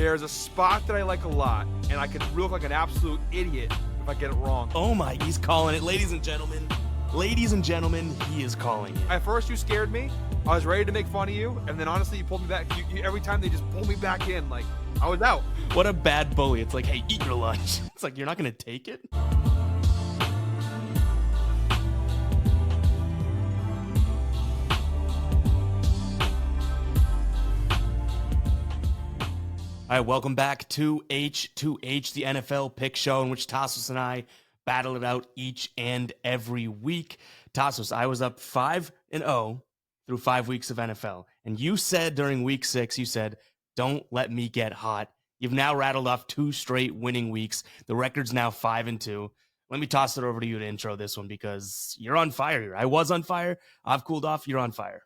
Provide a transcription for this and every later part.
there's a spot that I like a lot, and I could look like an absolute idiot if I get it wrong. Oh my, he's calling it. Ladies and gentlemen, he is calling it. At first, you scared me. I was ready to make fun of you, and then honestly, you pulled me back. Every time they just pulled me back in, like I was out. What a bad bully. It's like, hey, eat your lunch. It's like, you're not going to take it? All right, welcome back to H2H, the NFL pick show in which Tasos and I battle it out each and every week. Tasos, I was up 5-0 through 5 weeks of NFL. And you said during week 6, you said, don't let me get hot. You've now rattled off 2 straight winning weeks. The record's now 5-2. Let me toss it over to you to intro this one because you're on fire here. I was on fire. I've cooled off. You're on fire.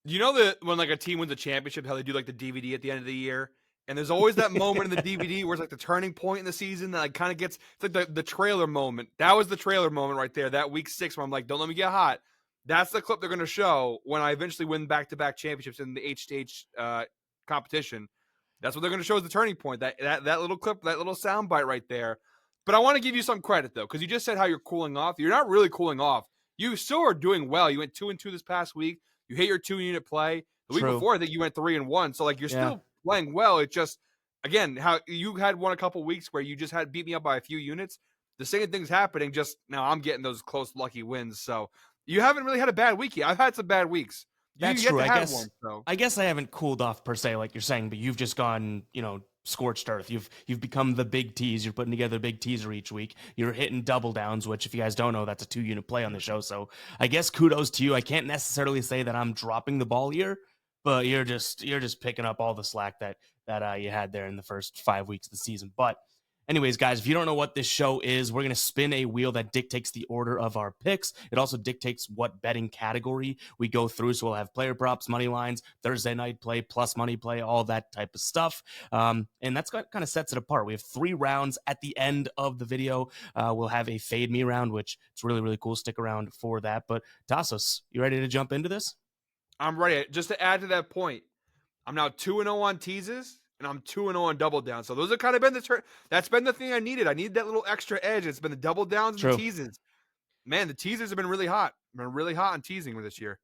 You know that when like a team wins a championship, how they do like the DVD at the end of the year? And there's always that moment in the DVD where it's like the turning point in the season that like kind of gets, it's like the trailer moment. That was the trailer moment right there, that week 6 where I'm like, don't let me get hot. That's the clip they're going to show when I eventually win back-to-back championships in the H2H competition. That's what they're going to show as the turning point, that little clip, that little soundbite right there. But I want to give you some credit, though, because you just said how you're cooling off. You're not really cooling off. You still are doing well. You went 2-2 this past week. You hit your 2-unit play. The week before, I think you went 3-1. So, like, you're still playing well. It's just, again, how you had won a couple weeks where you just had beat me up by a few units. The same thing's happening, just now I'm getting those close, lucky wins. So, you haven't really had a bad week yet. I've had some bad weeks. That's true. I guess I haven't cooled off per se, like you're saying, but you've just gone, scorched earth. You've become the big tease. You're putting together a big teaser each week. You're hitting double downs, which if you guys don't know, that's a 2-unit play on the show. So I guess kudos to you. I can't necessarily say that I'm dropping the ball here, but you're just picking up all the slack that you had there in the first 5 weeks of the season. But anyways, guys, if you don't know what this show is, we're going to spin a wheel that dictates the order of our picks. It also dictates what betting category we go through. So we'll have player props, money lines, Thursday night play, plus money play, all that type of stuff. And that's kind of sets it apart. We have 3 rounds at the end of the video. We'll have a fade me round, which is really, really cool. Stick around for that. But Tasos, you ready to jump into this? I'm ready. Just to add to that point, I'm now 2-0 on teases. And I'm 2-0 on double down. So those have kind of been that's been the thing I needed. I need that little extra edge. It's been the double downs and the teases. Man, the teasers have been really hot. I've been really hot on teasing this year.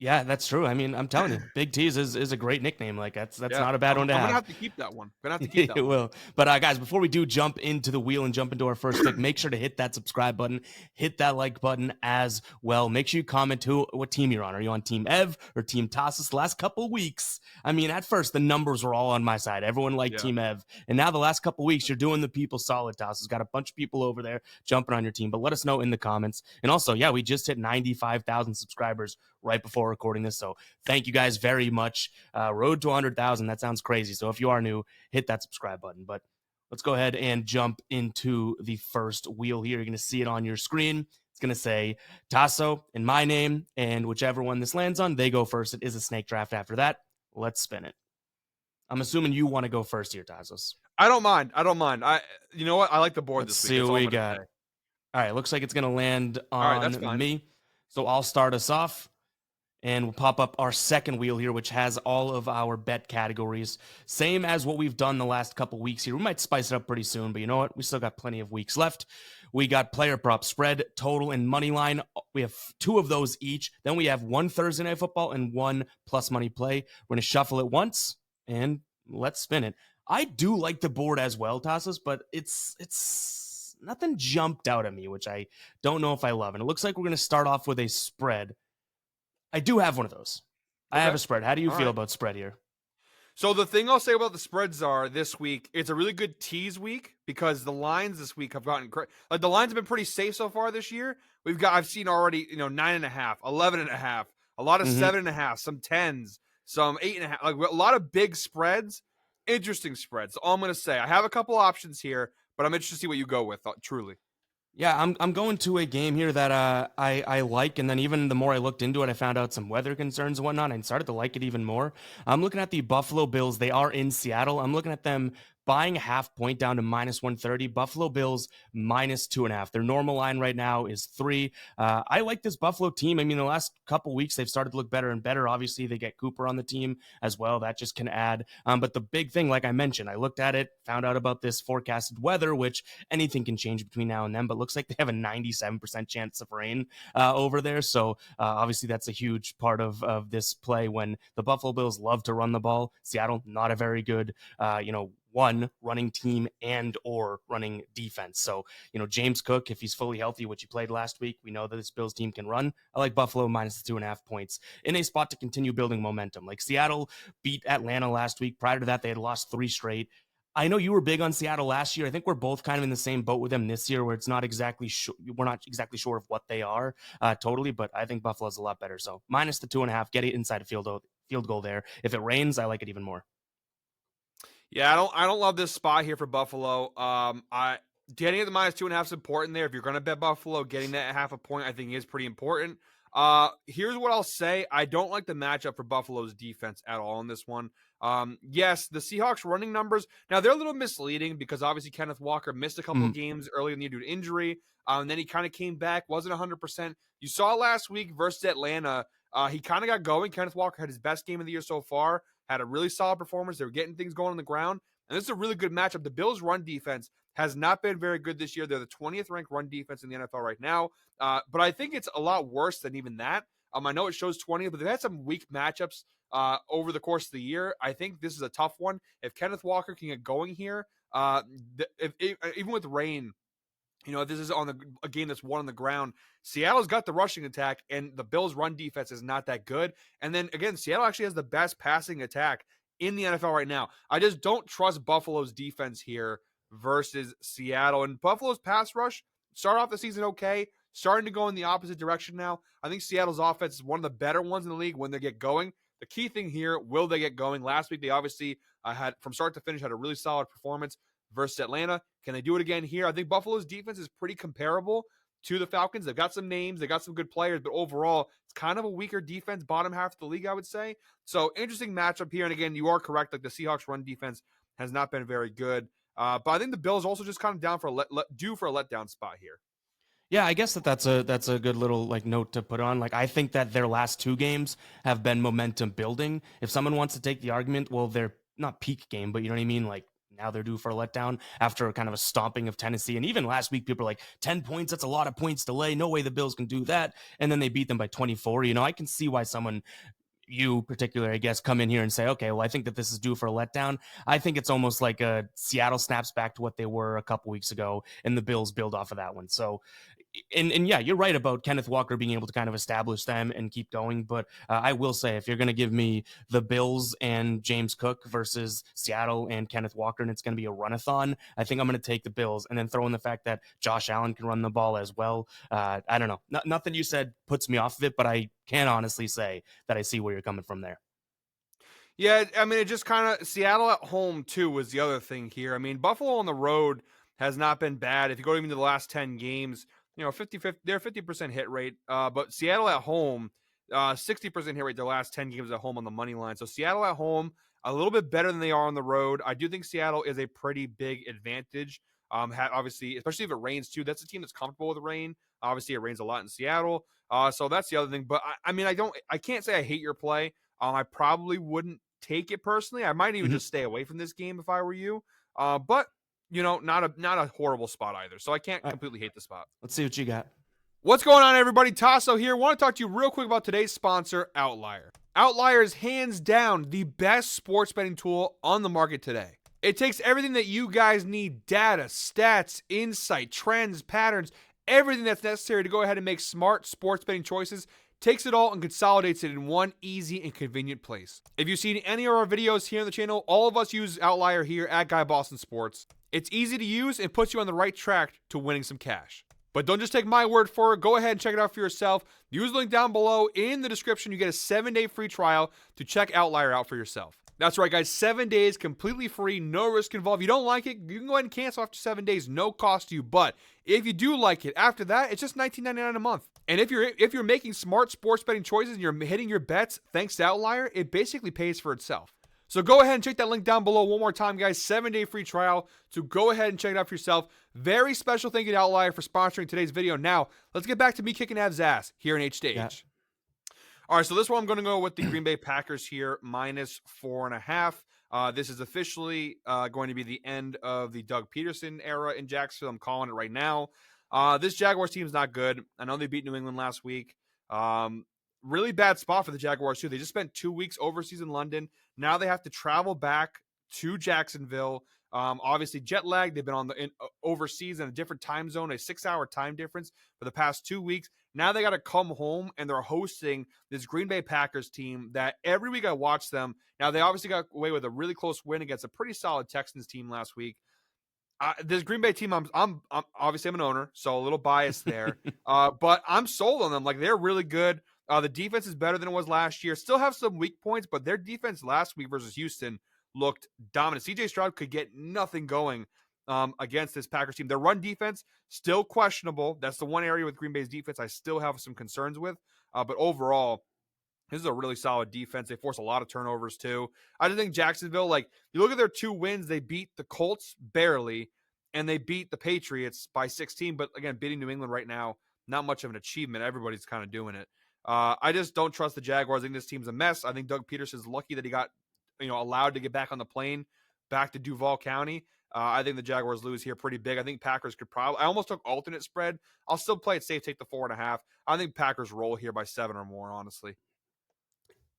Yeah, that's true. I mean, I'm telling you, Big Tease is a great nickname. Like that's not a bad one to have. I'm gonna have to keep that one. It will. But guys, before we do jump into the wheel and jump into our first pick, make sure to hit that subscribe button, hit that like button as well. Make sure you comment what team you're on. Are you on Team Ev or Team Tasos? The last couple of weeks, I mean, at first the numbers were all on my side. Everyone liked Team Ev, and now the last couple of weeks, you're doing the people solid. Tasos got a bunch of people over there jumping on your team. But let us know in the comments. And also, we just hit 95,000 subscribers right before recording this. So thank you guys very much. Road to 100,000. That sounds crazy. So if you are new, hit that subscribe button. But let's go ahead and jump into the first wheel here. You're going to see it on your screen. It's going to say Tasso and my name, and whichever one this lands on, they go first. It is a snake draft after that. Let's spin it. I'm assuming you want to go first here, Tassos. I don't mind. You know what? I like the board Let's this week. See what we got. All right. Looks like it's going to land on me. So I'll start us off. And we'll pop up our second wheel here, which has all of our bet categories. Same as what we've done the last couple weeks here. We might spice it up pretty soon, but you know what? We still got plenty of weeks left. We got player prop, spread, total, and money line. We have 2 of those each. Then we have 1 Thursday Night Football and 1 plus money play. We're going to shuffle it once, and let's spin it. I do like the board as well, Tasos, but it's nothing jumped out at me, which I don't know if I love. And it looks like we're going to start off with a spread. I do have one of those. Okay. I have a spread. How do you feel about spread here? So the thing I'll say about the spreads are this week, it's a really good tease week because the lines this week have gotten the lines have been pretty safe so far this year. I've seen already, 9.5, 11.5, a lot of 7.5, some 10s, some 8.5, like a lot of big spreads, interesting spreads. All I'm going to say, I have a couple options here, but I'm interested to see what you go with, truly. Yeah, I'm going to a game here that I like, and then even the more I looked into it, I found out some weather concerns and whatnot, and started to like it even more. I'm looking at the Buffalo Bills. They are in Seattle. I'm looking at them buying a half point down to -130. Buffalo Bills -2.5. Their normal line right now is 3. I like this Buffalo team. I mean, the last couple weeks they've started to look better and better. Obviously, they get Cooper on the team as well. That just can add. But the big thing, like I mentioned, I looked at it, found out about this forecasted weather, which anything can change between now and then, but looks like they have a 97% chance of rain over there. So obviously that's a huge part of this play when the Buffalo Bills love to run the ball. Seattle, not a very good, one running team and or running defense. So, James Cook, if he's fully healthy, which he played last week, we know that this Bills team can run. I like Buffalo -2.5 points in a spot to continue building momentum. Like Seattle beat Atlanta last week. Prior to that, they had lost 3 straight. I know you were big on Seattle last year. I think we're both kind of in the same boat with them this year, where it's not exactly we're not exactly sure of what they are totally, but I think Buffalo's a lot better. So -2.5, get it inside a field goal there. If it rains, I like it even more. Yeah, I don't love this spot here for Buffalo. I getting at the -2.5 is important there. If you're going to bet Buffalo, getting that half a point I think is pretty important. Here's what I'll say: I don't like the matchup for Buffalo's defense at all in this one. Yes, the Seahawks running numbers now they're a little misleading because obviously Kenneth Walker missed a couple of games early in the year due to injury, and then he kind of came back, wasn't 100%. You saw last week versus Atlanta. He kind of got going. Kenneth Walker had his best game of the year so far. Had a really solid performance. They were getting things going on the ground. And this is a really good matchup. The Bills' run defense has not been very good this year. They're the 20th ranked run defense in the NFL right now. But I think it's a lot worse than even that. I know it shows 20th, but they've had some weak matchups over the course of the year. I think this is a tough one. If Kenneth Walker can get going here, even with rain, this is on a game that's won on the ground. Seattle's got the rushing attack, and the Bills' run defense is not that good. And then, again, Seattle actually has the best passing attack in the NFL right now. I just don't trust Buffalo's defense here versus Seattle. And Buffalo's pass rush started off the season okay, starting to go in the opposite direction now. I think Seattle's offense is one of the better ones in the league when they get going. The key thing here, will they get going? Last week, they obviously had, from start to finish, had a really solid performance versus Atlanta. Can they do it again here? I think Buffalo's defense is pretty comparable to the Falcons. They've got some names, they got some good players, but overall, it's kind of a weaker defense, bottom half of the league, I would say. So interesting matchup here. And again, you are correct. Like the Seahawks run defense has not been very good. But I think the Bills also just kind of down for due for a letdown spot here. Yeah, I guess that's a good little note to put on. Like I think that their last 2 games have been momentum building. If someone wants to take the argument, well, they're not peak game, but you know what I mean? Like now they're due for a letdown after kind of a stomping of Tennessee. And even last week, people are like, 10 points, that's a lot of points to lay. No way the Bills can do that. And then they beat them by 24. I can see why someone, you particularly, I guess, come in here and say, okay, well, I think that this is due for a letdown. I think it's almost like a Seattle snaps back to what they were a couple weeks ago, and the Bills build off of that one. So, and yeah, you're right about Kenneth Walker being able to kind of establish them and keep going. But I will say, if you're going to give me the Bills and James Cook versus Seattle and Kenneth Walker, and it's going to be a runathon, I think I'm going to take the Bills and then throw in the fact that Josh Allen can run the ball as well. I don't know. Nothing you said puts me off of it, but I can honestly say that I see where you're coming from there. Yeah, I mean, it just kind of Seattle at home too was the other thing here. I mean, Buffalo on the road has not been bad. If you go even to the last 10 games, 50, they're 50% hit rate. But Seattle at home, 60% hit rate their last 10 games at home on the money line. So Seattle at home, a little bit better than they are on the road. I do think Seattle is a pretty big advantage. Obviously, especially if it rains too. That's a team that's comfortable with rain. Obviously, it rains a lot in Seattle. So that's the other thing. But I can't say I hate your play. I probably wouldn't take it personally. I might even just stay away from this game if I were you. But not a horrible spot either. So I can't completely hate the spot. Let's see what you got. What's going on, everybody? Tasso here. Want to talk to you real quick about today's sponsor, Outlier. Outlier is hands down the best sports betting tool on the market today. It takes everything that you guys need, data, stats, insight, trends, patterns, everything that's necessary to go ahead and make smart sports betting choices, takes it all and consolidates it in one easy and convenient place. If you've seen any of our videos here on the channel, all of us use Outlier here at Guy Boston Sports. It's easy to use and puts you on the right track to winning some cash. But don't just take my word for it. Go ahead and check it out for yourself. Use the link down below in the description. You get a 7-day free trial to check Outlier out for yourself. That's right, guys. 7 days, completely free, no risk involved. If you don't like it, you can go ahead and cancel after 7 days, no cost to you. But if you do like it, after that, it's just $19.99 a month. And if you're making smart sports betting choices and you're hitting your bets thanks to Outlier, it basically pays for itself. So go ahead and check that link down below one more time, guys. 7-day free trial. So go ahead and check it out for yourself. Very special thank you to Outlier for sponsoring today's video. Now, let's get back to me kicking Ev's ass here in H2H. Yeah. All right, so this one I'm going to go with the Green Bay Packers here, -4.5. This is officially going to be the end of the Doug Peterson era in Jacksonville. I'm calling it right now. This Jaguars team is not good. I know they beat New England last week. Really bad spot for the Jaguars, too. They just spent 2 weeks overseas in London. Now they have to travel back to Jacksonville. Obviously, jet lag. They've been overseas in a different time zone, a 6-hour time difference for the past 2 weeks. Now they got to come home, and they're hosting this Green Bay Packers team that every week I watch them. Now, they obviously got away with a really close win against a pretty solid Texans team last week. This Green Bay team, I'm obviously I'm an owner, so a little biased there. But I'm sold on them. Like, they're really good. The defense is better than it was last year. Still have some weak points, but their defense last week versus Houston looked dominant. CJ Stroud could get nothing going against this Packers team. Their run defense, still questionable. That's the one area with Green Bay's defense I still have some concerns with. But overall, this is a really solid defense. They force a lot of turnovers, too. I just think Jacksonville, like, you look at their 2 wins, they beat the Colts barely, and they beat the Patriots by 16. But, again, beating New England right now, not much of an achievement. Everybody's kind of doing it. I just don't trust the Jaguars. I think this team's a mess. I think Doug Peterson's lucky that he got, allowed to get back on the plane back to Duval County. I think the Jaguars lose here pretty big. I think Packers could probably – I almost took alternate spread. I'll still play it safe, take the 4.5. I think Packers roll here by 7 or more, honestly.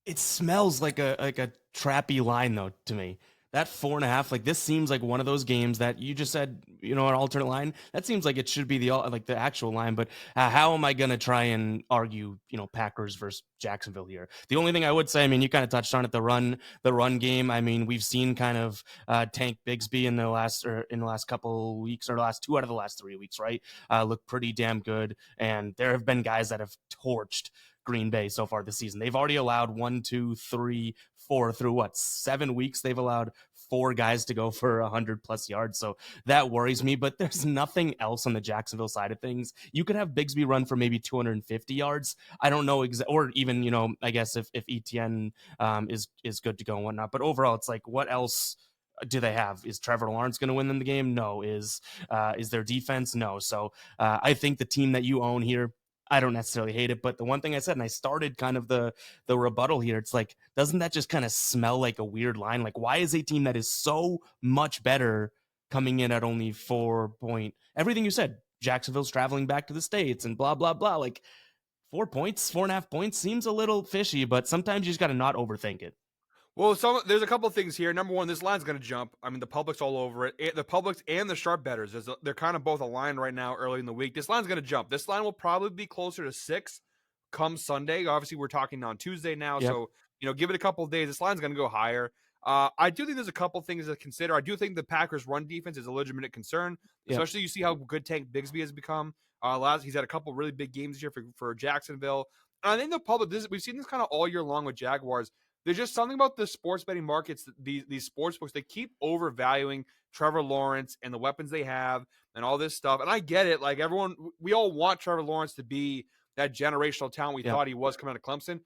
It smells like a trappy line, though, to me. That 4.5, like, this seems like one of those games that you just said, an alternate line. That seems like it should be the actual line. But how am I going to try and argue, Packers versus Jacksonville here? The only thing I would say, I mean, you kind of touched on it, the run game. I mean, we've seen kind of Tank Bigsby in the last couple weeks, or the last 2 out of the last 3 weeks, right? Look pretty damn good. And there have been guys that have torched Green Bay so far this season. They've already allowed 1, 2, 3, 4 through 7 weeks. They've allowed 4 guys to go for 100+ yards. So that worries me, but there's nothing else on the Jacksonville side of things. You could have Bigsby run for maybe 250 yards. I don't know or even, I guess if ETN is good to go and whatnot, but overall it's like, what else do they have? Is Trevor Lawrence going to win them the game? No. Is their defense? No. So I think the team that you own here, I don't necessarily hate it, but the one thing I said, and I started kind of the rebuttal here, it's like, doesn't that just kind of smell like a weird line? Like, why is a team that is so much better coming in at only 4 point? Everything you said, Jacksonville's traveling back to the States and blah, blah, blah. Like, 4 points, 4.5 points seems a little fishy, but sometimes you just got to not overthink it. Well, there's a couple of things here. Number one, this line's going to jump. I mean, the public's all over it. The public's and the sharp bettors, they're kind of both aligned right now early in the week. This line's going to jump. This line will probably be closer to 6 come Sunday. Obviously, we're talking on Tuesday now, Yep. so give it a couple of days. This line's going to go higher. I do think there's a couple things to consider. I do think the Packers' run defense is a legitimate concern, especially you see how good Tank Bigsby has become. He's had a couple really big games here for Jacksonville. And I think the public, we've seen this kind of all year long with Jaguars. There's just something about the sports betting markets, these sports books, they keep overvaluing Trevor Lawrence and the weapons they have and all this stuff. And I get it. Like, we all want Trevor Lawrence to be that generational talent we thought he was coming out of Clemson.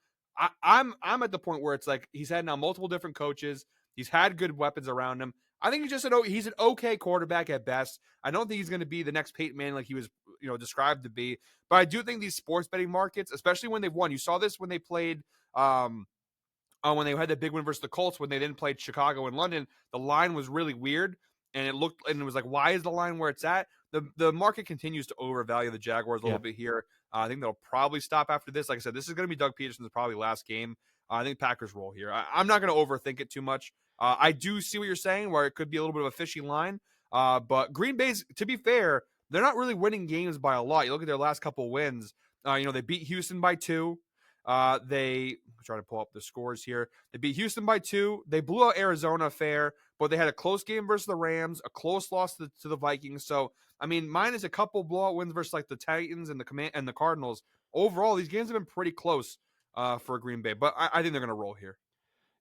I'm at the point where it's like he's had now multiple different coaches. He's had good weapons around him. I think he's an okay quarterback at best. I don't think he's going to be the next Peyton Manning like he was described to be. But I do think these sports betting markets, especially when they've won, you saw this when they played when they had that big win versus the Colts, when they then played Chicago and London, the line was really weird, and it was like, why is the line where it's at? The market continues to overvalue the Jaguars a little bit here. I think they'll probably stop after this. Like I said, this is going to be Doug Peterson's probably last game. I think Packers roll here. I'm not going to overthink it too much. I do see what you're saying, where it could be a little bit of a fishy line. But Green Bay's, to be fair, they're not really winning games by a lot. You look at their last couple wins. They beat Houston by 2. They try to pull up the scores here. They beat Houston by 2. They blew out Arizona fair, but they had a close game versus the Rams, a close loss to the Vikings. So, I mean, minus a couple blowout wins versus like the Titans and the Cardinals. Overall, these games have been pretty close for Green Bay, but I think they're going to roll here.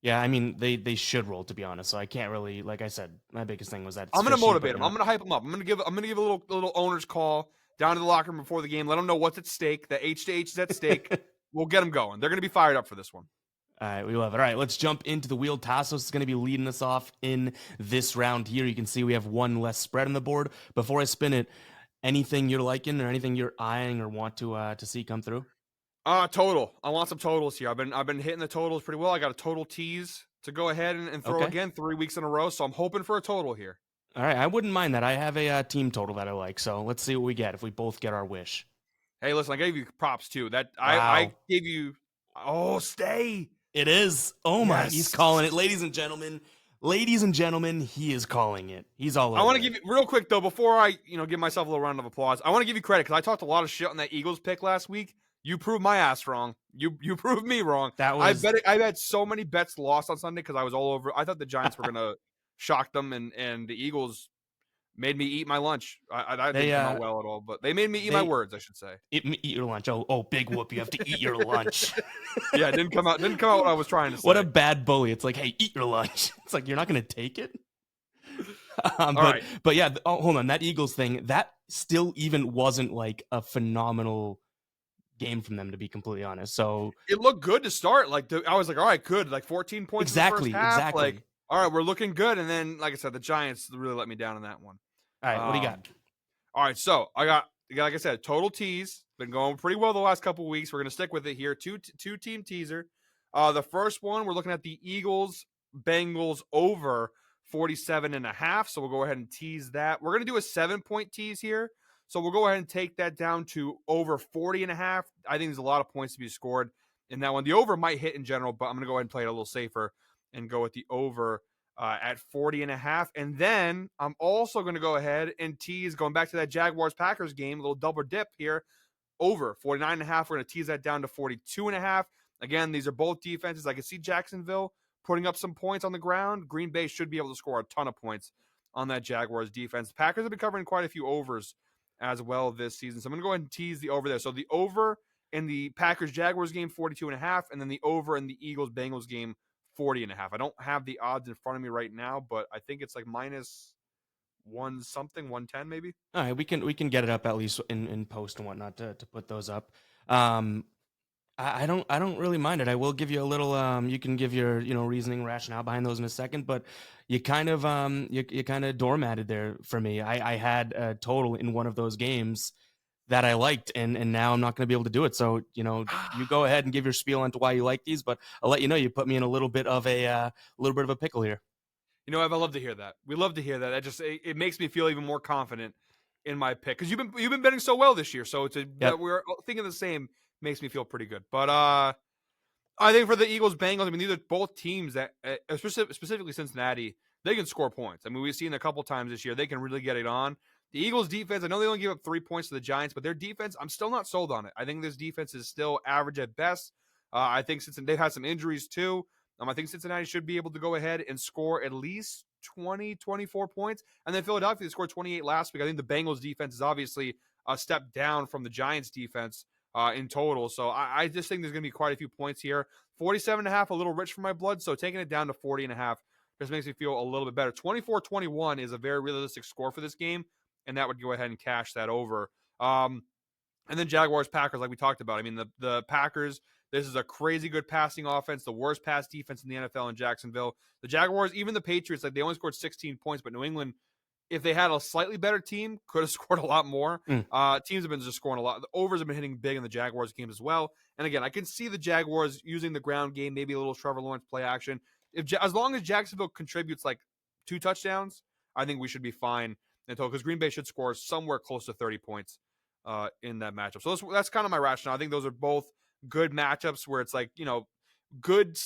Yeah, I mean, they should roll, to be honest. So I can't really, like I said, my biggest thing was that I'm going to motivate them. I'm going to hype them up. I'm going to give a little owner's call down to the locker room before the game. Let them know what's at stake. The H2H is at stake. We'll get them going. They're going to be fired up for this one. All right, we love it. All right, let's jump into the wheel. Tasos is going to be leading us off in this round here. You can see we have one less spread on the board. Before I spin it, anything you're liking or anything you're eyeing or want to see come through? Total. I want some totals here. I've been hitting the totals pretty well. I got a total tease to go ahead and throw Okay. again 3 weeks in a row. So I'm hoping for a total here. All right, I wouldn't mind that. I have a team total that I like, so let's see what we get if we both get our wish. Hey, listen, I gave you props too. I Wow. gave you. Oh, stay. It is. Oh my, he's Yes. calling it, ladies and gentlemen. Ladies and gentlemen, he is calling it. He's all over. I want to give you real quick though before I give myself a little round of applause. I want to give you credit because I talked a lot of shit on that Eagles pick last week. You proved my ass wrong. You proved me wrong. That was I had so many bets lost on Sunday because I was all over. I thought the Giants were gonna shock them, and the Eagles made me eat my lunch. I didn't come out well at all, but they made me eat my words, I should say. eat your lunch. Oh, big whoop! You have to eat your lunch. Yeah, it didn't come out what I was trying to say. What a bad bully! It's like, hey, eat your lunch. It's like you're not gonna take it. Right. But yeah, hold on. That Eagles thing, that still even wasn't like a phenomenal game from them, to be completely honest. So it looked good to start. I was like, all right, good. Like 14 points exactly, in the first half. exactly. Like, all right, we're looking good. And then, like I said, the Giants really let me down on that one. All right, what do you got? All right, so I got, like I said, total tease. Been going pretty well the last couple of weeks. We're gonna stick with it here. Two team teaser. The first one we're looking at the Eagles Bengals over 47.5. So we'll go ahead and tease that. We're gonna do a 7-point tease here. So we'll go ahead and take that down to over 40.5. I think there's a lot of points to be scored in that one. The over might hit in general, but I'm gonna go ahead and play it a little safer and go with the over at 40.5. And then I'm also going to go ahead and tease, going back to that Jaguars-Packers game, a little double dip here, over 49.5. We're going to tease that down to 42.5. Again, these are both defenses. I can see Jacksonville putting up some points on the ground. Green Bay should be able to score a ton of points on that Jaguars defense. The Packers have been covering quite a few overs as well this season. So I'm going to go ahead and tease the over there. So the over in the Packers-Jaguars game, 42.5, and then the over in the Eagles-Bengals game, 40.5. I don't have the odds in front of me right now, but I think it's like minus 110 maybe. All right, we can get it up at least in post and whatnot to put those up. I don't really mind it. I will give you a little. You can give your reasoning rationale behind those in a second, but you kind of you kind of doormatted there for me. I had a total in one of those games that I liked, and now I'm not going to be able to do it. So, you go ahead and give your spiel onto why you like these, but I'll let you know you put me in a little bit of a pickle here. Ev, I love to hear that. We love to hear that. That just it makes me feel even more confident in my pick because you've been betting so well this year. So we're thinking the same makes me feel pretty good. But I think for the Eagles Bengals, I mean these are both teams that specifically Cincinnati, they can score points. I mean we've seen a couple times this year they can really get it on. The Eagles defense, I know they only give up 3 points to the Giants, but their defense, I'm still not sold on it. I think this defense is still average at best. I think since they've had some injuries too, I think Cincinnati should be able to go ahead and score at least 20, 24 points. And then Philadelphia scored 28 last week. I think the Bengals defense is obviously a step down from the Giants defense in total. So I just think there's going to be quite a few points here. 47.5, a little rich for my blood. So taking it down to 40.5 just makes me feel a little bit better. 24-21 is a very realistic score for this game. And that would go ahead and cash that over. And then Jaguars-Packers, like we talked about. I mean, the Packers, this is a crazy good passing offense, the worst pass defense in the NFL in Jacksonville. The Jaguars, even the Patriots, like they only scored 16 points, but New England, if they had a slightly better team, could have scored a lot more. Teams have been just scoring a lot. The overs have been hitting big in the Jaguars games as well. And again, I can see the Jaguars using the ground game, maybe a little Trevor Lawrence play action. As long as Jacksonville contributes like 2 touchdowns, I think we should be fine. Because Green Bay should score somewhere close to 30 points in that matchup. So that's kind of my rationale. I think those are both good matchups where it's like, good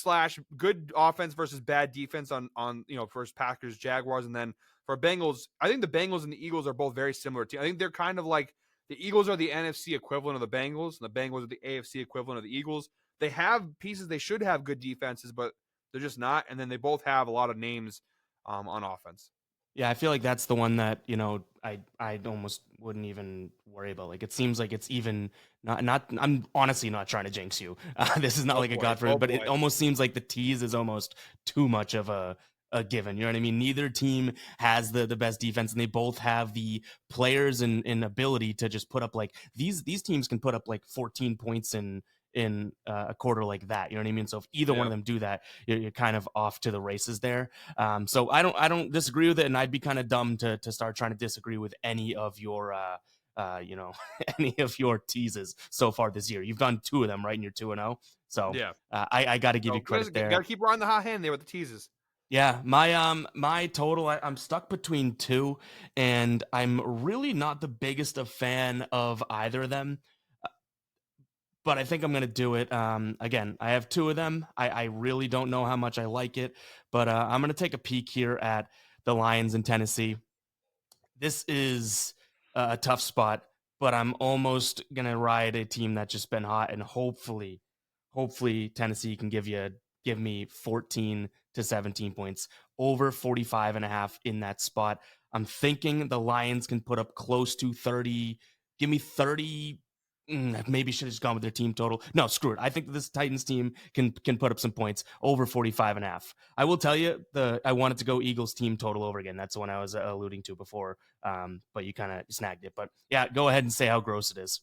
offense versus bad defense on first Packers, Jaguars. And then for Bengals, I think the Bengals and the Eagles are both very similar to. I think they're kind of like the Eagles are the NFC equivalent of the Bengals, and the Bengals are the AFC equivalent of the Eagles. They have pieces. They should have good defenses, but they're just not. And then they both have a lot of names on offense. Yeah, I feel like that's the one that, I almost wouldn't even worry about. Like, it seems like it's even not I'm honestly not trying to jinx you. This is not like a Godfrey, but it almost seems like the tease is almost too much of a given. You know what I mean? Neither team has the best defense, and they both have the players and ability to just put up like these teams can put up like 14 points in in a quarter like that. You know what I mean? So if either one of Yep. them do that, you're kind of off to the races there. So I don't disagree with it, and I'd be kind of dumb to start trying to disagree with any of your you know, any of your teases so far this year. You've done 2 of them, right? And you're 2-0. So Yeah. I got to give So you credit there. gotta keep riding the hot hand there with the teases. Yeah, my total, I'm stuck between 2, and I'm really not the biggest of fan of either of them, but I think I'm gonna do it. Again, I have 2 of them. I really don't know how much I like it, but I'm gonna take a peek here at the Lions in Tennessee. This is a tough spot, but I'm almost gonna ride a team that's just been hot, and hopefully Tennessee can give me 14 to 17 points, over 45 and a half in that spot. I'm thinking the Lions can put up close to 30. Give me 30. Maybe should have just gone with their team total. No, screw it. I think this Titans team can put up some points, over 45 and a half. I will tell you, I wanted to go Eagles team total over again. That's the one I was alluding to before, but you kind of snagged it. But yeah, go ahead and say how gross it is.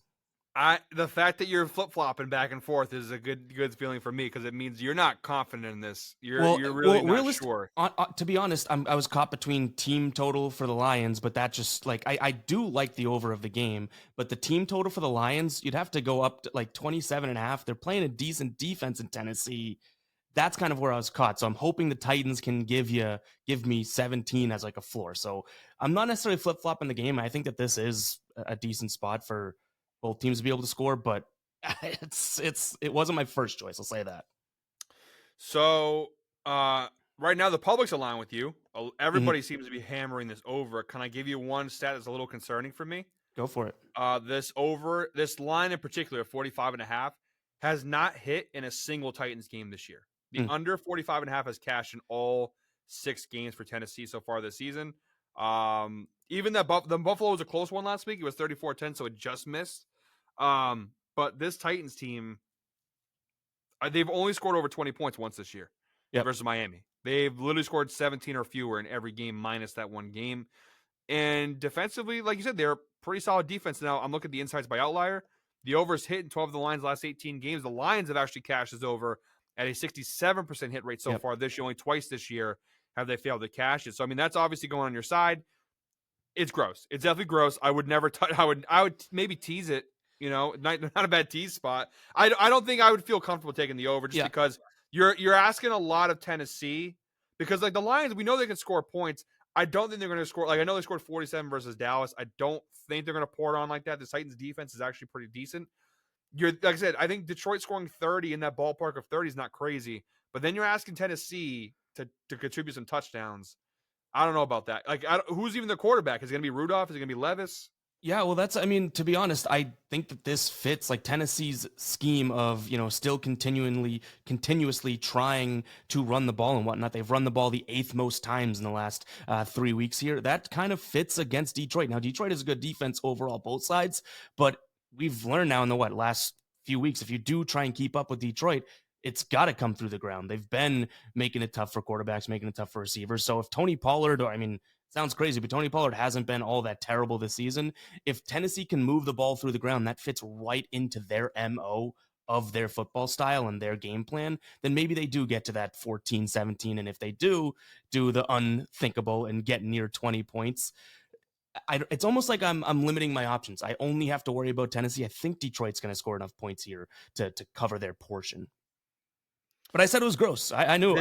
The fact that you're flip flopping back and forth is a good feeling for me because it means you're not confident in this. You're really not sure. To be honest, I was caught between team total for the Lions, but that just like I do like the over of the game, but the team total for the Lions, you'd have to go up to like 27 and a half. They're playing a decent defense in Tennessee. That's kind of where I was caught. So I'm hoping the Titans can give me 17 as like a floor. So I'm not necessarily flip flopping the game. I think that this is a decent spot for both teams to be able to score, but it wasn't my first choice. I'll say that. So right now the public's aligned with you. Everybody seems to be hammering this over. Can I give you one stat that's a little concerning for me? Go for it. This line in particular, 45 and a half, has not hit in a single Titans game this year. The under 45 and a half has cashed in all 6 games for Tennessee so far this season. Even the Buffalo was a close one last week. It was 34-10, so it just missed. But this Titans team, they've only scored over 20 points once this year versus Miami. They've literally scored 17 or fewer in every game minus that one game. And defensively, like you said, they're a pretty solid defense. Now, I'm looking at the insights by outlier. The overs hit in 12 of the Lions' last 18 games. The Lions have actually cashed this over at a 67% hit rate so far this year. Only twice this year have they failed to cash it. So, I mean, that's obviously going on your side. It's gross. It's definitely gross. I would never touch. I would maybe tease it. You know, not a bad tease spot. I don't think I would feel comfortable taking the over just because you're asking a lot of Tennessee. Because like the Lions, we know they can score points. I don't think they're going to score. Like I know they scored 47 versus Dallas. I don't think they're going to pour it on like that. The Titans defense is actually pretty decent. Like I said, I think Detroit scoring 30 in that ballpark of 30 is not crazy. But then you're asking Tennessee to contribute some touchdowns. I don't know about that. Like, who's even the quarterback? Is it going to be Rudolph? Is it going to be Levis? Yeah, well, to be honest, I think that this fits like Tennessee's scheme of, still continuously trying to run the ball and whatnot. They've run the ball the 8th most times in the last 3 weeks here. That kind of fits against Detroit. Now, Detroit is a good defense overall, both sides, but we've learned now in the last few weeks, if you do try and keep up with Detroit, it's got to come through the ground. They've been making it tough for quarterbacks, making it tough for receivers. So if Tony Pollard, sounds crazy, but Tony Pollard hasn't been all that terrible this season. If Tennessee can move the ball through the ground, that fits right into their MO of their football style and their game plan, then maybe they do get to that 14-17. And if they do the unthinkable and get near 20 points, it's almost like I'm limiting my options. I only have to worry about Tennessee. I think Detroit's going to score enough points here to cover their portion. But I said it was gross. I knew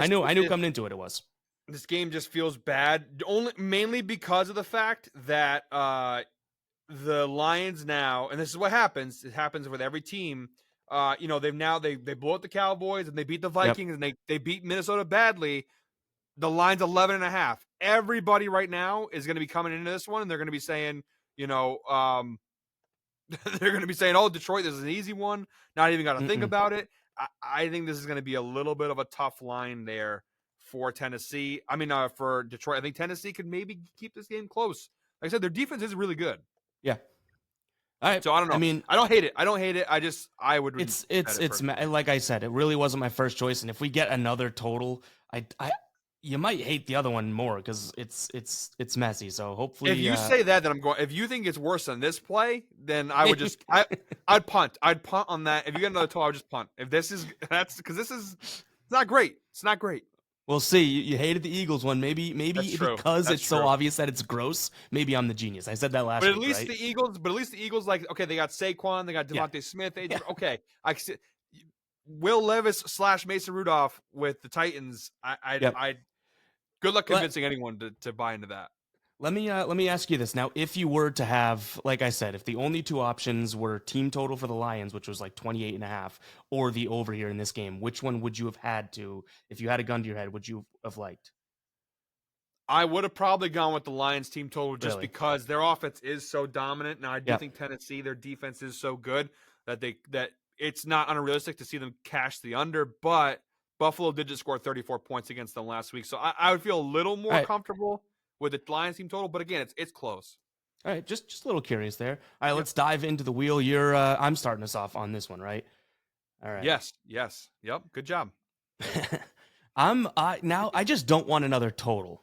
coming into it was. This game just feels bad, mainly because of the fact that the Lions now, and this is what happens. It happens with every team. They blow up the Cowboys and they beat the Vikings and they beat Minnesota badly. The line's 11.5. Everybody right now is going to be coming into this one and they're going to be saying, they're going to be saying, "Oh, Detroit, this is an easy one. Not even got to think about it." I think this is going to be a little bit of a tough line there for Tennessee. For Detroit. I think Tennessee could maybe keep this game close. Like I said, their defense is really good. Yeah. All right. So I don't know. I don't hate it. I would. It's like I said, it really wasn't my first choice. And if we get another total, you might hate the other one more because it's messy. So If hopefully, you say that, then I'm going. If you think it's worse than this play, then I would just I'd punt. I'd punt on that. If you get another total, I would just punt. If this is that's because this is it's not great. It's not great. we'll see. You hated the Eagles one. That's Maybe true. because That's it's so true. obvious that it's gross. Maybe I'm the genius. I said that last But at week, least right? the Eagles. But at least the Eagles, like, okay, they got Saquon, they got Yeah. Devontae Smith. Yeah. Okay, I see. Will Levis / Mason Rudolph with the Titans. Yep. I good luck Let, convincing anyone to buy into that. let me ask you this now. If you were to have, like I said, if the only two options were team total for the Lions, which was like 28.5, or the over here in this game, which one would you have had to, if you had a gun to your head, would you have liked? I would have probably gone with the Lions team total just Really? because their offense is so dominant. Now I do Yeah. think Tennessee, their defense is so good that it's not unrealistic to see them cash the under, but Buffalo did just score 34 points against them last week. So I would feel a little more All right. comfortable with the Lions team total, but again, it's close. All right. Just a little curious there. All right. Yep. Let's dive into the wheel. I'm starting us off on this one, right? All right. Yes. Yep. Good job. I just don't want another total.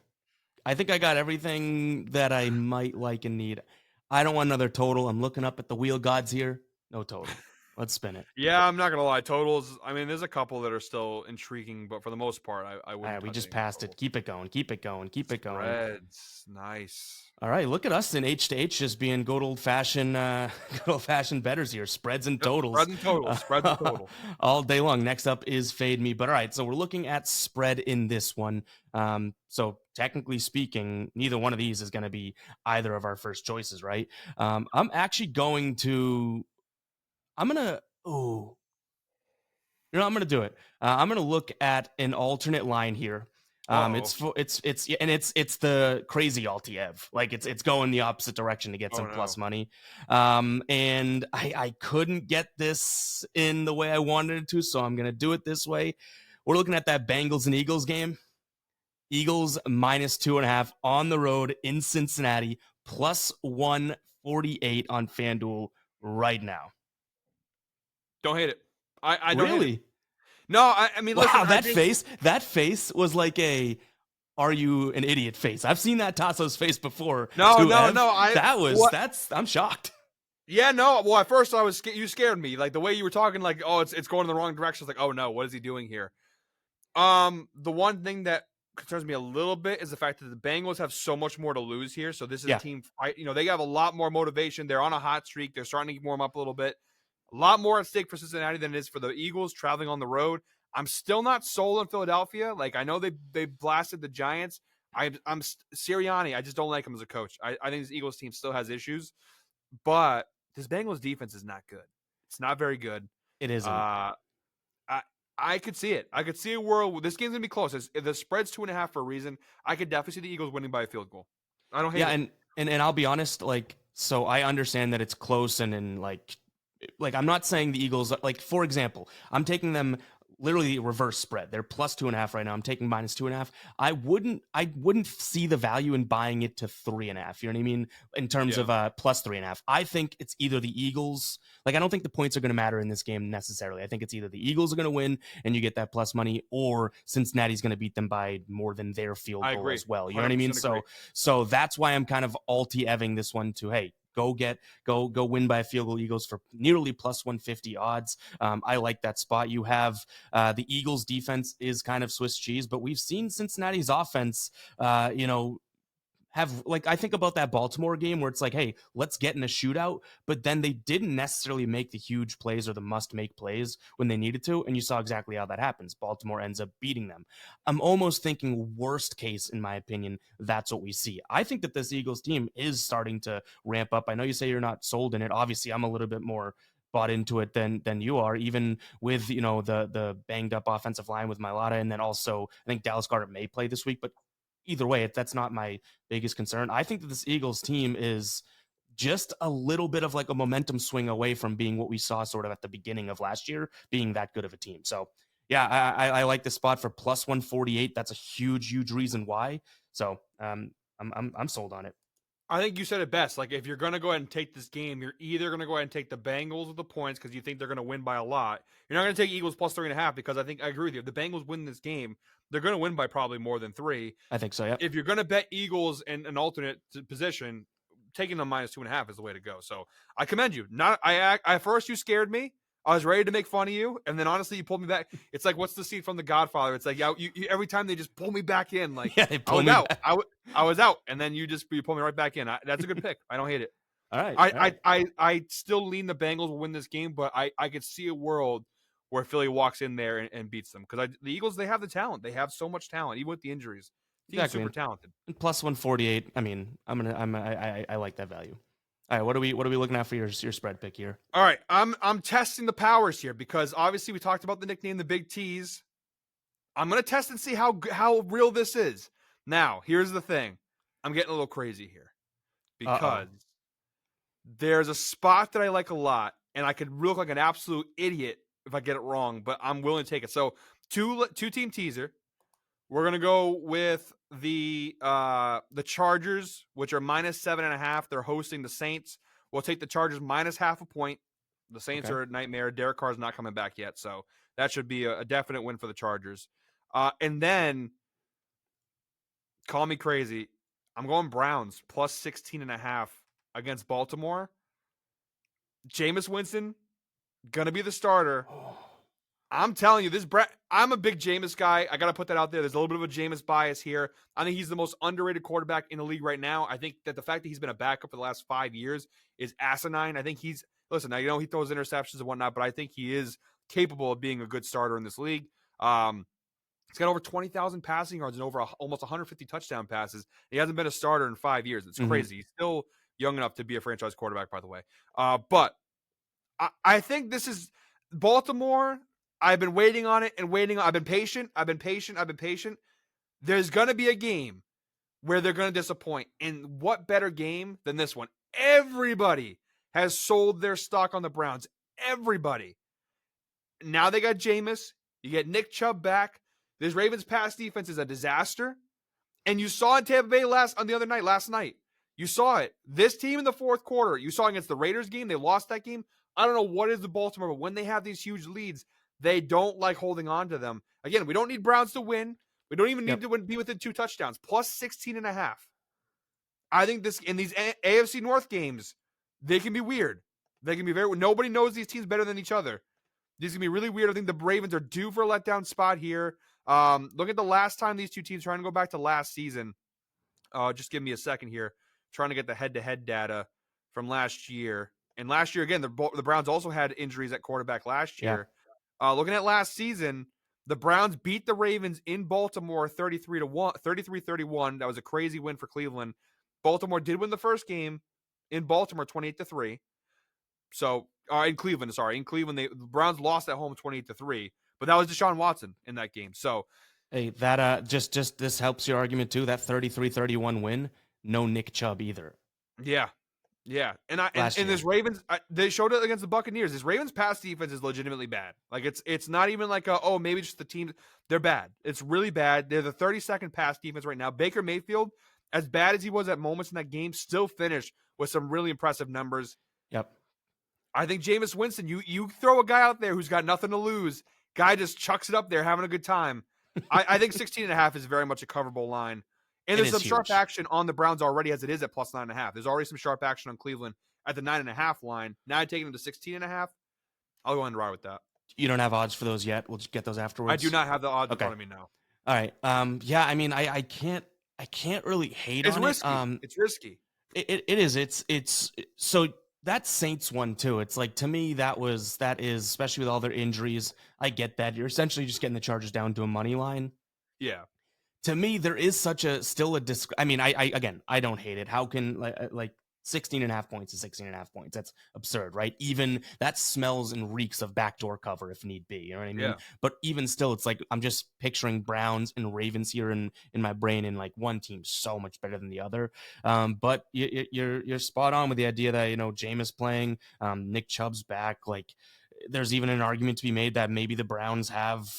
I think I got everything that I might like and need. I don't want another total. I'm looking up at the wheel gods here. No total. Let's spin it. Yeah, I'm not gonna lie. Totals. I mean, there's a couple that are still intriguing, but for the most part, I All wouldn't. right, we Touch just any passed it. totals. Keep it going. Keep it going. Keep it going. Reds, nice. All right, look at us in H2H just being good old fashioned betters here. Spreads and totals. Spread and total. Spread and total. All day long. Next up is Fade Me. But all right, so we're looking at spread in this one. So technically speaking, neither one of these is going to be either of our first choices, right? I'm actually going to. I'm gonna. Oh, you know, I'm gonna do it. I'm gonna look at an alternate line here. Uh-oh. It's the crazy alti ev. Like it's going the opposite direction to get some No. plus money. And I couldn't get this in the way I wanted it to, so I'm gonna do it this way. We're looking at that Bengals and Eagles game. Eagles -2.5 on the road in Cincinnati, +148 on FanDuel right now. Don't hate it. I don't hate it. Really? No, I mean, Wow, listen. that face was like a "Are you an idiot?" face. I've seen that Tasos face before. No. That's I'm shocked. Yeah, no. Well, at first you scared me. Like the way you were talking, like, oh, it's going in the wrong direction. I was like, oh no, what is he doing here? The one thing that concerns me a little bit is the fact that the Bengals have so much more to lose here. So this is a team fight. You know, they have a lot more motivation. They're on a hot streak. They're starting to warm up a little bit. A lot more at stake for Cincinnati than it is for the Eagles traveling on the road. I'm still not sold on Philadelphia. Like I know they blasted the Giants. I'm Sirianni. I just don't like him as a coach. I think this Eagles team still has issues, but this Bengals defense is not good. It's not very good. It isn't. I could see it. I could see a world where this game's gonna be close. If the spread's 2.5 for a reason, I could definitely see the Eagles winning by a field goal. I don't hate it. And I'll be honest, like, so I understand that it's close and like I'm not saying the Eagles, like, for example, I'm taking them literally reverse spread. They're +2.5 right now. I'm taking -2.5. I wouldn't see the value in buying it to 3.5. You know what I mean? In terms of +3.5. I think it's either the Eagles. Like, I don't think the points are going to matter in this game necessarily. I think it's either the Eagles are going to win and you get that plus money, or Cincinnati's going to beat them by more than their field goal as well. You know what I mean? Agree. So that's why I'm kind of alti-eving this one to, hey, go win by a field goal, Eagles, for nearly +150 odds. I like that spot. You have the Eagles defense is kind of Swiss cheese, but we've seen Cincinnati's offense, have, like, I think about that Baltimore game where it's like, hey, let's get in a shootout, but then they didn't necessarily make the huge plays or the must-make plays when they needed to, and you saw exactly how that happens. Baltimore ends up beating them. I'm almost thinking worst case, in my opinion, that's what we see. I think that this Eagles team is starting to ramp up. I know you say you're not sold in it. Obviously, I'm a little bit more bought into it than you are, even with, the banged up offensive line with Mailata, and then also I think Dallas Goedert may play this week, but either way, that's not my biggest concern. I think that this Eagles team is just a little bit of like a momentum swing away from being what we saw sort of at the beginning of last year, being that good of a team. So yeah, I like the spot for +148. That's a huge reason why. So I'm sold on it. I think you said it best. Like, if you're going to go ahead and take this game, you're either going to go ahead and take the Bengals with the points because you think they're going to win by a lot. You're not going to take Eagles plus 3.5 because I agree with you. If the Bengals win this game, they're going to win by probably more than 3. I think so, yeah. If you're going to bet Eagles in an alternate position, taking them minus 2.5 is the way to go. So I commend you. At first you scared me. I was ready to make fun of you, and then honestly, you pulled me back. It's like, what's the scene from The Godfather? It's like, yeah, every time they just pull me back in, like Yeah, they I was me out. back. I was out, and then you pull me right back in. That's a good pick. I don't hate it. All right. I still lean the Bengals will win this game, but I could see a world where Philly walks in there and beats them because the Eagles, they have the talent. They have so much talent, even with the injuries. Team's super talented. Plus 148. I mean, I like that value. All right, what are we looking at for your spread pick here? All right, I'm testing the powers here because obviously we talked about the nickname, the Big T's. I'm gonna test and see how real this is. Now, here's the thing. I'm getting a little crazy here because there's a spot that I like a lot, and I could look like an absolute idiot if I get it wrong, but I'm willing to take it. So, two team teaser. We're gonna go with the Chargers, which are minus 7.5. They're hosting the Saints. We'll take the Chargers minus half a point. The Saints are a nightmare. Derek Carr's not coming back yet, so that should be a definite win for the Chargers. And then, call me crazy, I'm going Browns plus 16.5 against Baltimore. Jameis Winston gonna be the starter. I'm telling you, I'm a big Jameis guy. I got to put that out there. There's a little bit of a Jameis bias here. I think he's the most underrated quarterback in the league right now. I think that the fact that he's been a backup for the last 5 years is asinine. I think listen, now, he throws interceptions and whatnot, but I think he is capable of being a good starter in this league. He's got over 20,000 passing yards and over almost 150 touchdown passes. He hasn't been a starter in 5 years. It's crazy. He's still young enough to be a franchise quarterback, by the way. But I think this is Baltimore. I've been waiting on it and waiting. I've been patient. There's going to be a game where they're going to disappoint. And what better game than this one? Everybody has sold their stock on the Browns. Everybody. Now they got Jameis. You get Nick Chubb back. This Ravens pass defense is a disaster. And you saw in Tampa Bay last night. You saw it. This team in the fourth quarter, you saw against the Raiders game. They lost that game. I don't know what is the Baltimore, but when they have these huge leads, they don't like holding on to them. Again, we don't need Browns to win. We don't even need to be within 2 touchdowns. Plus 16.5. I think in these AFC North games, they can be weird. They can be nobody knows these teams better than each other. These can be really weird. I think the Ravens are due for a letdown spot here. Look at the last time these two teams, trying to go back to last season. Just give me a second here. Trying to get the head-to-head data from last year. And last year, again, the Browns also had injuries at quarterback last year. Looking at last season, the Browns beat the Ravens in Baltimore 33-31. That was a crazy win for Cleveland. Baltimore did win the first game in Baltimore 28-3. So, in Cleveland, the Browns lost at home 28-3. But that was Deshaun Watson in that game. So, hey, that just this helps your argument too. That 33-31 win, no Nick Chubb either. Yeah. Yeah, and this Ravens, they showed it against the Buccaneers. This Ravens pass defense is legitimately bad. Like it's not even like maybe just the team. They're bad. It's really bad. They're the 32nd pass defense right now. Baker Mayfield, as bad as he was at moments in that game, still finished with some really impressive numbers. Yep. I think Jameis Winston, you throw a guy out there who's got nothing to lose. Guy just chucks it up there, having a good time. I think 16.5 is very much a coverable line. And there's some sharp action on the Browns already as it is at plus 9.5. There's already some sharp action on Cleveland at the 9.5 line. Now I take them to 16.5. I'll go and ride with that. You don't have odds for those yet. We'll just get those afterwards. I do not have the odds in front of me now. All right. Yeah. I mean, I can't really hate on risky. it. It's risky. It is. It's so that Saints one too. It's like, to me, that is, especially with all their injuries. I get that you're essentially just getting the Chargers down to a money line. Yeah. To me, there is still a I mean, I don't hate it. How can like 16.5 points is 16.5 points? That's absurd, right? Even that smells and reeks of backdoor cover if need be. You know what I mean? Yeah. But even still, it's like I'm just picturing Browns and Ravens here in my brain, and like one team's so much better than the other. But you're spot on with the idea that Jameis playing, Nick Chubb's back. Like, there's even an argument to be made that maybe the Browns have.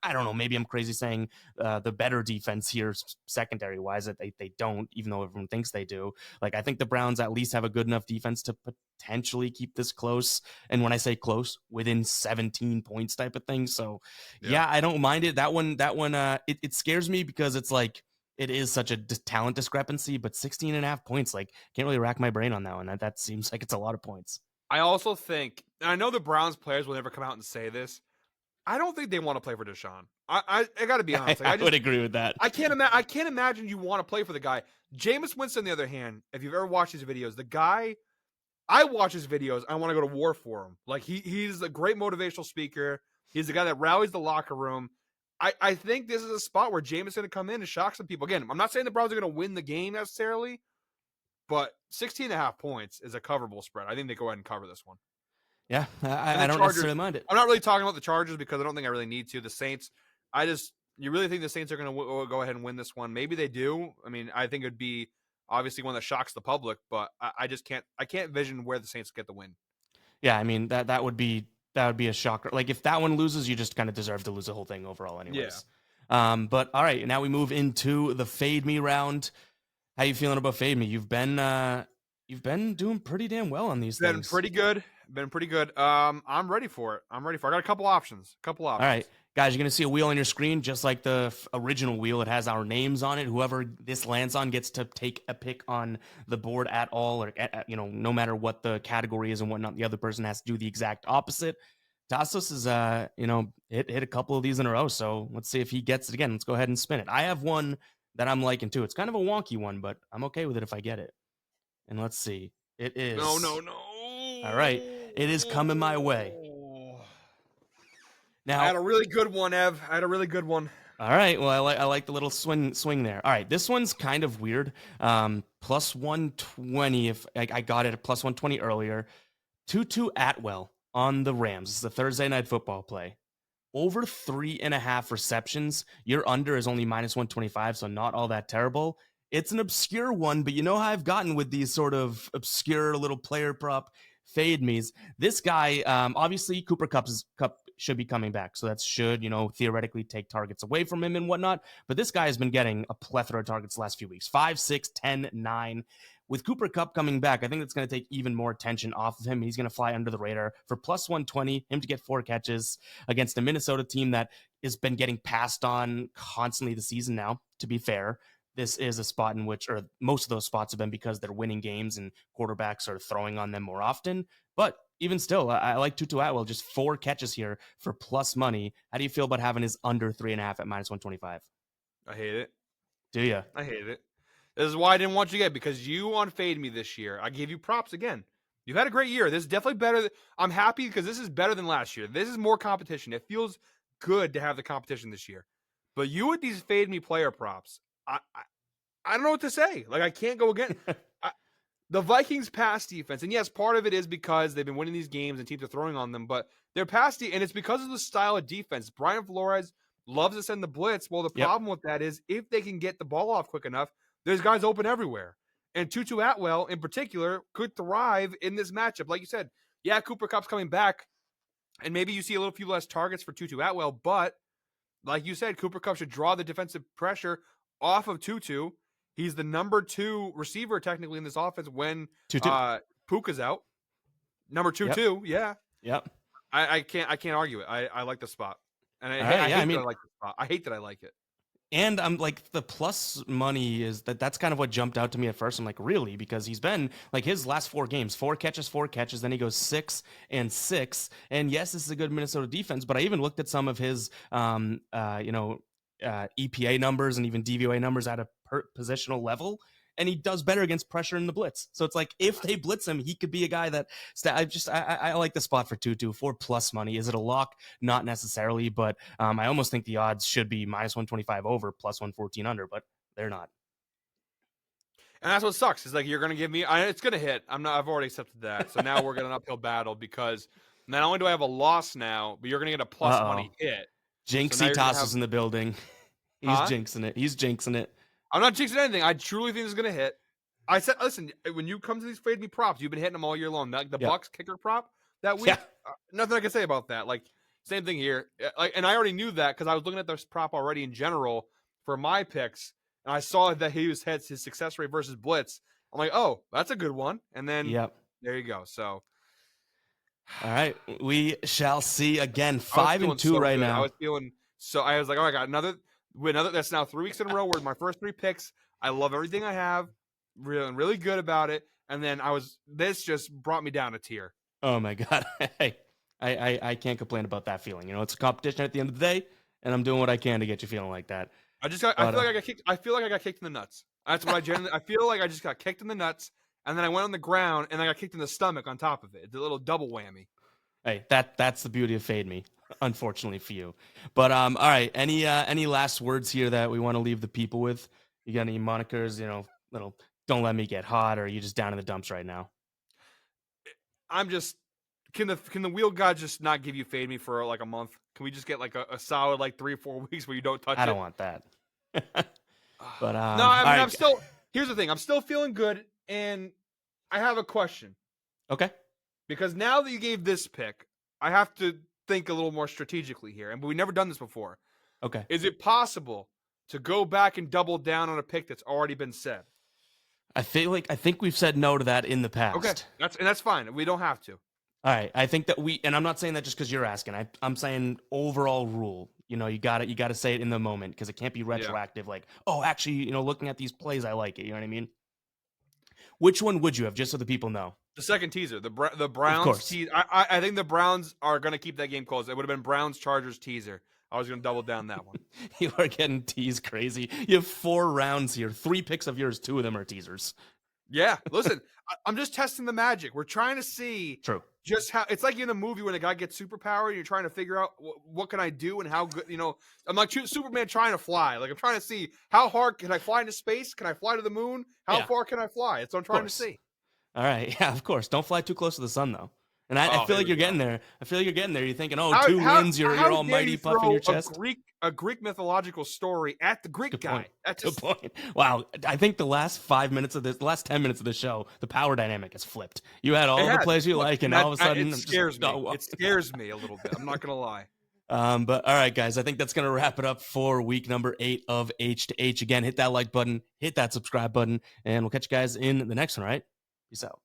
I don't know. Maybe I'm crazy saying the better defense here, secondary wise, that they don't, even though everyone thinks they do. Like, I think the Browns at least have a good enough defense to potentially keep this close. And when I say close, within 17 points type of thing. So, Yeah. yeah, I don't mind it. That one, it scares me because it's like, it is such a talent discrepancy, but 16 and a half points, like, can't really rack my brain on that one. That seems like it's a lot of points. I also think, and I know the Browns players will never come out and say this, I don't think they want to play for Deshaun. I got to be honest. Like, I would agree with that. I can't imagine you want to play for the guy. Jameis Winston, on the other hand, if you've ever watched his videos, the guy, I watch his videos. I want to go to war for him. Like, he's a great motivational speaker. He's the guy that rallies the locker room. I think this is a spot where Jameis is going to come in and shock some people. Again, I'm not saying the Browns are going to win the game necessarily, but 16 and a half points is a coverable spread. I think they go ahead and cover this one. Yeah, I don't necessarily mind it. I'm not really talking about the Chargers because I don't think I really need to. The Saints, you really think the Saints are going to go ahead and win this one? Maybe they do. I mean, I think it'd be obviously one that shocks the public, but I just can't vision where the Saints get the win. Yeah, I mean that would be a shocker. Like, if that one loses, you just kind of deserve to lose the whole thing overall, anyways. Yeah. But all right, now we move into the fade me round. How you feeling about fade me? You've been doing pretty damn well on these things. Been pretty good. I'm ready for it. I got a couple options. All right, guys, you're going to see a wheel on your screen, just like the original wheel. It has our names on it. Whoever this lands on gets to take a pick on the board at all, or no matter what the category is and whatnot. The other person has to do the exact opposite. Tasos is hit a couple of these in a row, so let's see if he gets it again. Let's go ahead and spin it. I have one that I'm liking too. It's kind of a wonky one, but I'm okay with it if I get it. And let's see. It is. No. All right. It is coming my way. Now, I had a really good one, Ev. All right. Well, I like the little swing there. All right. This one's kind of weird. Plus 120. If I got it at plus 120 earlier. Tutu Atwell on the Rams. It's the Thursday night football play. Over 3.5 receptions. Your under is only minus 125, so not all that terrible. It's an obscure one, but you know how I've gotten with these sort of obscure little player prop fade me's. This guy, obviously, Cooper Kupp should be coming back, so that should, theoretically take targets away from him and whatnot. But this guy has been getting a plethora of targets the last few weeks. 5, 6, 10, 9. With Cooper Kupp coming back, I think that's going to take even more attention off of him. He's going to fly under the radar for plus 120, him to get 4 catches against a Minnesota team that has been getting passed on constantly this season now, to be fair. This is a spot in which, or most of those spots have been because they're winning games and quarterbacks are throwing on them more often. But even still, I like Tutu Atwell, just 4 catches here for plus money. How do you feel about having his under 3.5 at minus 125? I hate it. Do you? I hate it. This is why I didn't want you to get, because you on fade me this year. I gave you props again. You've had a great year. This is definitely better. I'm happy because this is better than last year. This is more competition. It feels good to have the competition this year. But you with these fade me player props, I don't know what to say. Like, I can't go again. The Vikings pass defense, and yes, part of it is because they've been winning these games and teams are throwing on them, but their pass and it's because of the style of defense. Brian Flores loves to send the blitz. Well, the problem with that is if they can get the ball off quick enough, there's guys open everywhere. And Tutu Atwell, in particular, could thrive in this matchup. Like you said, yeah, Cooper Kupp's coming back, and maybe you see a few less targets for Tutu Atwell, but like you said, Cooper Kupp should draw the defensive pressure off of Tutu. He's the number 2 receiver technically in this offense when Puka's out. Number 2, too. Yeah. Yep. I can't argue it. I like the spot. And I like the spot. I hate that I like it. And I'm like, the plus money is that's kind of what jumped out to me at first. I'm like, really? Because he's been like his last 4 games, 4 catches, then he goes 6 and 6. And yes, this is a good Minnesota defense, but I even looked at some of his, EPA numbers and even DVOA numbers at a positional level, and he does better against pressure in the blitz. So it's like, if they blitz him, he could be a guy that I like the spot for Tutu for plus money. Is it a lock? Not necessarily, but I almost think the odds should be minus 125 over, plus 114 under, but they're not. And that's what sucks. Is like, you're going to give me, it's going to hit. I've already accepted that. So now we're going to an uphill battle because not only do I have a loss now, but you're going to get a plus money hit. Jinxie Tasos in the building. He's jinxing it. I'm not jinxing anything. I truly think this is going to hit. I said, listen, when you come to these fade me props, you've been hitting them all year long. Like the Bucks kicker prop that week, nothing I can say about that. Like, Same thing here. And I already knew that because I was looking at this prop already in general for my picks, and I saw that he had his success rate versus blitz. I'm like, oh, that's a good one. And then Yep. there you go. So All right, we shall see. Again, I was 5 feeling and 2 so right good. I now. was feeling so. I was like, oh, I got another. That's now 3 weeks in a row where my first 3 picks. I love everything I have. Really good about it. And then this just brought me down a tier. Oh my god. Hey, I can't complain about that feeling. You know, it's a competition at the end of the day, and I'm doing what I can to get you feeling like that. I feel like I got kicked. I feel like I got kicked in the nuts. That's what I feel like I just got kicked in the nuts, and then I went on the ground and I got kicked in the stomach on top of it. It's a little double whammy. Hey, that's the beauty of Fade Me, unfortunately for you. But all right, any last words here that we want to leave the people with? You got any monikers? You know, little don't let me get hot, or are you just down in the dumps right now? I'm just can the wheel god just not give you fade me for like a month? Can we just get like a solid like 3 or 4 weeks where you don't touch it? I don't want that. But no, I mean all right. I'm still. Here's the thing. I'm still feeling good, and I have a question. Okay. Because now that you gave this pick, I have to think a little more strategically here. And we've never done this before. Okay. Is it possible to go back and double down on a pick that's already been said? I think we've said no to that in the past. Okay, that's fine. We don't have to. All right. I think that and I'm not saying that just because you're asking. I'm saying overall rule. You know, you got to say it in the moment because it can't be retroactive. Yeah. Like, oh, actually, you know, looking at these plays, I like it. You know what I mean? Which one would you have, just so the people know? The second teaser, the Browns teaser. I think the Browns are going to keep that game close. It would have been Browns Chargers teaser. I was going to double down that one. You are getting teased crazy. You have 4 rounds here. 3 picks of yours. 2 of them are teasers. Yeah, listen, I'm just testing the magic. We're trying to see just how it's like in a movie when a guy gets superpower and you're trying to figure out what can I do and how good, you know, I'm like Superman trying to fly. Like I'm trying to see how hard can I fly into space? Can I fly to the moon? How far can I fly? That's what I'm trying to see. All right. Yeah, of course. Don't fly too close to the sun, though. And I feel like you're getting there. I feel like you're getting there. You're thinking, oh, 2 wins, you're all mighty, puffing your chest. A Greek mythological story at the Greek guy. Good point. Wow. I think the last 10 minutes of the show, the power dynamic has flipped. You had all the plays you like, and all of a sudden it scares me. It scares me a little bit. I'm not gonna lie. But all right, guys, I think that's gonna wrap it up for week number 8 of H2H. Again, hit that like button, hit that subscribe button, and we'll catch you guys in the next one. All right, peace out.